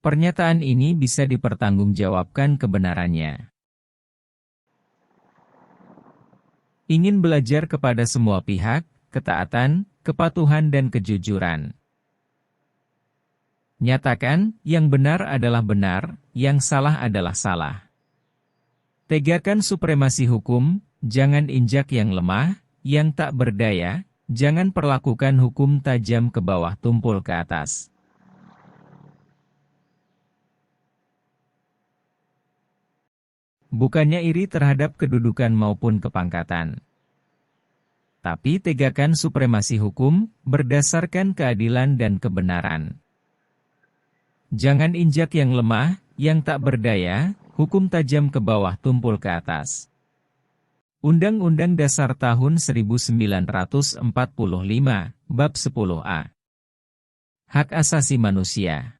Pernyataan ini bisa dipertanggungjawabkan kebenarannya. Ingin belajar kepada semua pihak, ketaatan, kepatuhan dan kejujuran. Nyatakan, yang benar adalah benar, yang salah adalah salah. Tegakkan supremasi hukum, jangan injak yang lemah, yang tak berdaya, jangan perlakukan hukum tajam ke bawah tumpul ke atas. Bukannya iri terhadap kedudukan maupun kepangkatan. Tapi tegakkan supremasi hukum, berdasarkan keadilan dan kebenaran. Jangan injak yang lemah, yang tak berdaya, hukum tajam ke bawah tumpul ke atas. Undang-Undang Dasar tahun 1945, Bab 10A. Hak Asasi Manusia.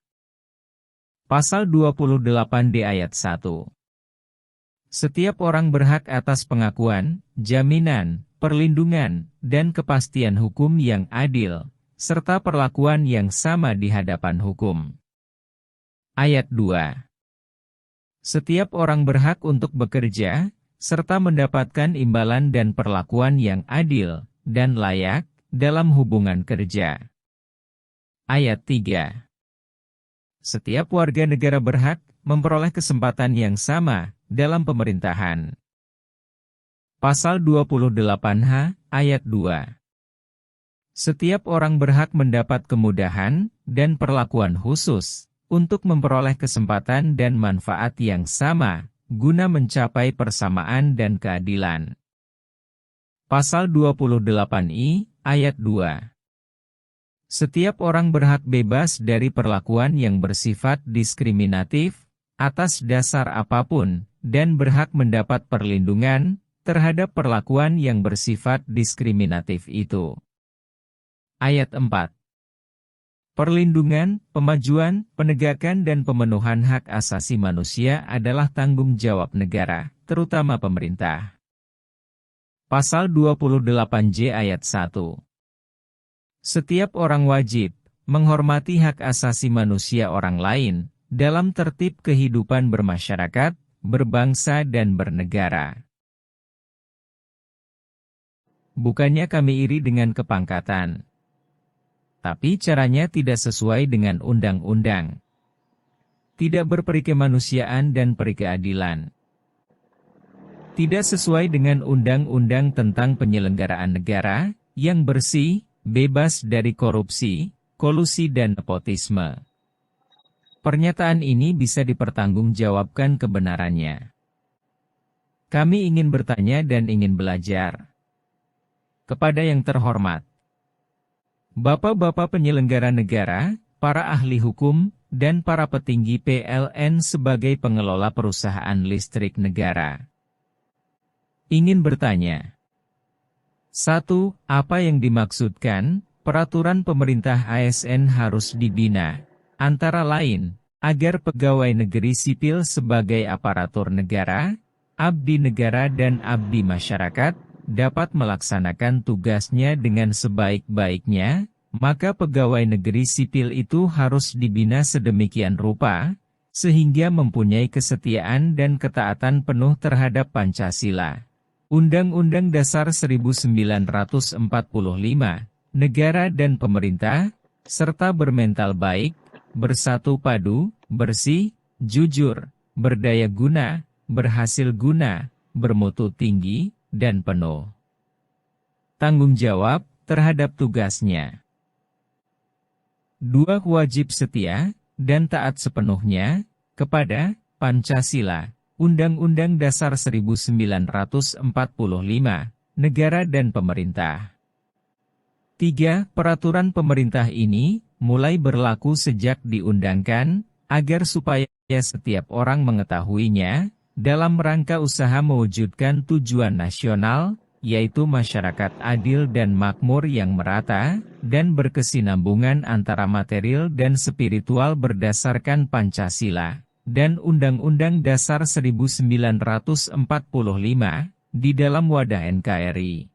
Pasal 28D ayat 1. Setiap orang berhak atas pengakuan, jaminan, perlindungan, dan kepastian hukum yang adil, serta perlakuan yang sama di hadapan hukum. Ayat 2. Setiap orang berhak untuk bekerja, serta mendapatkan imbalan dan perlakuan yang adil dan layak dalam hubungan kerja. Ayat 3. Setiap warga negara berhak memperoleh kesempatan yang sama dalam pemerintahan. Pasal 28H, ayat 2. Setiap orang berhak mendapat kemudahan dan perlakuan khusus untuk memperoleh kesempatan dan manfaat yang sama guna mencapai persamaan dan keadilan. Pasal 28I, ayat 2. Setiap orang berhak bebas dari perlakuan yang bersifat diskriminatif atas dasar apapun, dan berhak mendapat perlindungan terhadap perlakuan yang bersifat diskriminatif itu. Ayat 4. Perlindungan, pemajuan, penegakan dan pemenuhan hak asasi manusia adalah tanggung jawab negara, terutama pemerintah. Pasal 28J ayat 1. Setiap orang wajib menghormati hak asasi manusia orang lain dalam tertib kehidupan bermasyarakat, berbangsa dan bernegara. Bukannya kami iri dengan kepangkatan, tapi caranya tidak sesuai dengan undang-undang. Tidak berperi kemanusiaan dan peri keadilan. Tidak sesuai dengan undang-undang tentang penyelenggaraan negara, yang bersih, bebas dari korupsi, kolusi dan nepotisme. Pernyataan ini bisa dipertanggungjawabkan kebenarannya. Kami ingin bertanya dan ingin belajar. Kepada yang terhormat, Bapak-bapak penyelenggara negara, para ahli hukum, dan para petinggi PLN sebagai pengelola perusahaan listrik negara. Ingin bertanya. 1. Apa yang dimaksudkan, peraturan pemerintah ASN harus dibina, antara lain, agar pegawai negeri sipil sebagai aparatur negara, abdi negara dan abdi masyarakat, dapat melaksanakan tugasnya dengan sebaik-baiknya, maka pegawai negeri sipil itu harus dibina sedemikian rupa, sehingga mempunyai kesetiaan dan ketaatan penuh terhadap Pancasila, Undang-Undang Dasar 1945, negara dan pemerintah, serta bermental baik, bersatu padu, bersih, jujur, berdaya guna, berhasil guna, bermutu tinggi, dan penuh tanggung jawab terhadap tugasnya. 2. Wajib setia dan taat sepenuhnya kepada Pancasila, Undang-Undang Dasar 1945, negara dan pemerintah. 3. Peraturan pemerintah ini mulai berlaku sejak diundangkan, agar supaya setiap orang mengetahuinya, dalam rangka usaha mewujudkan tujuan nasional, yaitu masyarakat adil dan makmur yang merata, dan berkesinambungan antara material dan spiritual berdasarkan Pancasila, dan Undang-Undang Dasar 1945, di dalam wadah NKRI.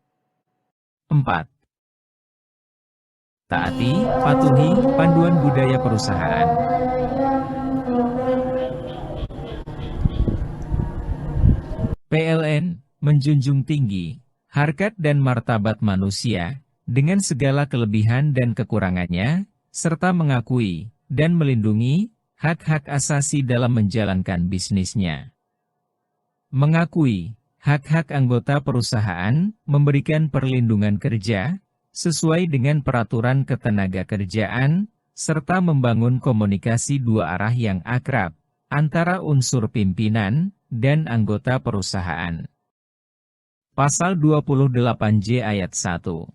4. Taati, patuhi, panduan budaya perusahaan. PLN menjunjung tinggi harkat dan martabat manusia dengan segala kelebihan dan kekurangannya, serta mengakui dan melindungi hak-hak asasi dalam menjalankan bisnisnya. Mengakui hak-hak anggota perusahaan, memberikan perlindungan kerja sesuai dengan peraturan ketenagakerjaan, serta membangun komunikasi dua arah yang akrab antara unsur pimpinan dan anggota perusahaan. Pasal 28J ayat 1.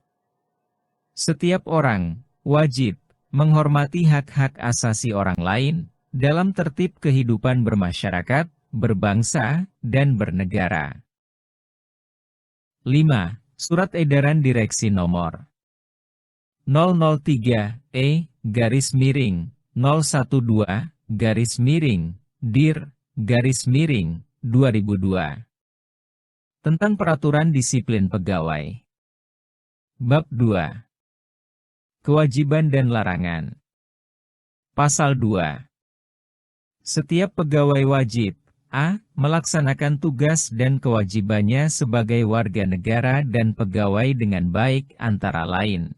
Setiap orang wajib menghormati hak-hak asasi orang lain dalam tertib kehidupan bermasyarakat, berbangsa, dan bernegara. 5. Surat Edaran Direksi Nomor 003/012/DIR/2002 tentang peraturan disiplin pegawai. Bab 2. Kewajiban dan larangan. Pasal 2. Setiap pegawai wajib a. Melaksanakan tugas dan kewajibannya sebagai warga negara dan pegawai dengan baik antara lain.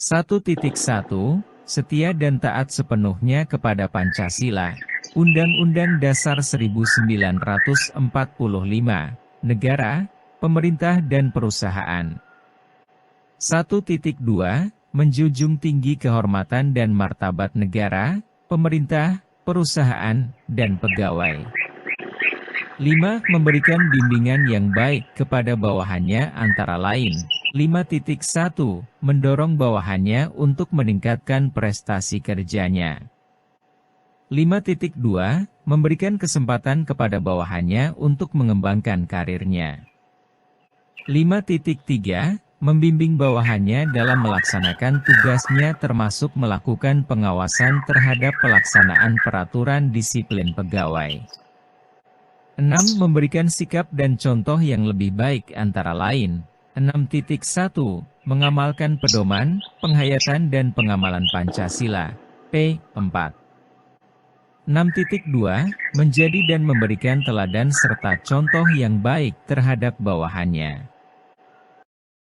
1.1. Setia dan taat sepenuhnya kepada Pancasila, Undang-Undang Dasar 1945, negara, pemerintah dan perusahaan. 1.2. Menjunjung tinggi kehormatan dan martabat negara, pemerintah, perusahaan, dan pegawai. 5. Memberikan bimbingan yang baik kepada bawahannya antara lain. 5.1. Mendorong bawahannya untuk meningkatkan prestasi kerjanya. 5.2. Memberikan kesempatan kepada bawahannya untuk mengembangkan karirnya. 5.3. Membimbing bawahannya dalam melaksanakan tugasnya termasuk melakukan pengawasan terhadap pelaksanaan peraturan disiplin pegawai. 6. Memberikan sikap dan contoh yang lebih baik antara lain. 6.1. Mengamalkan pedoman, penghayatan dan pengamalan Pancasila. P4. 6.2. Menjadi dan memberikan teladan serta contoh yang baik terhadap bawahannya.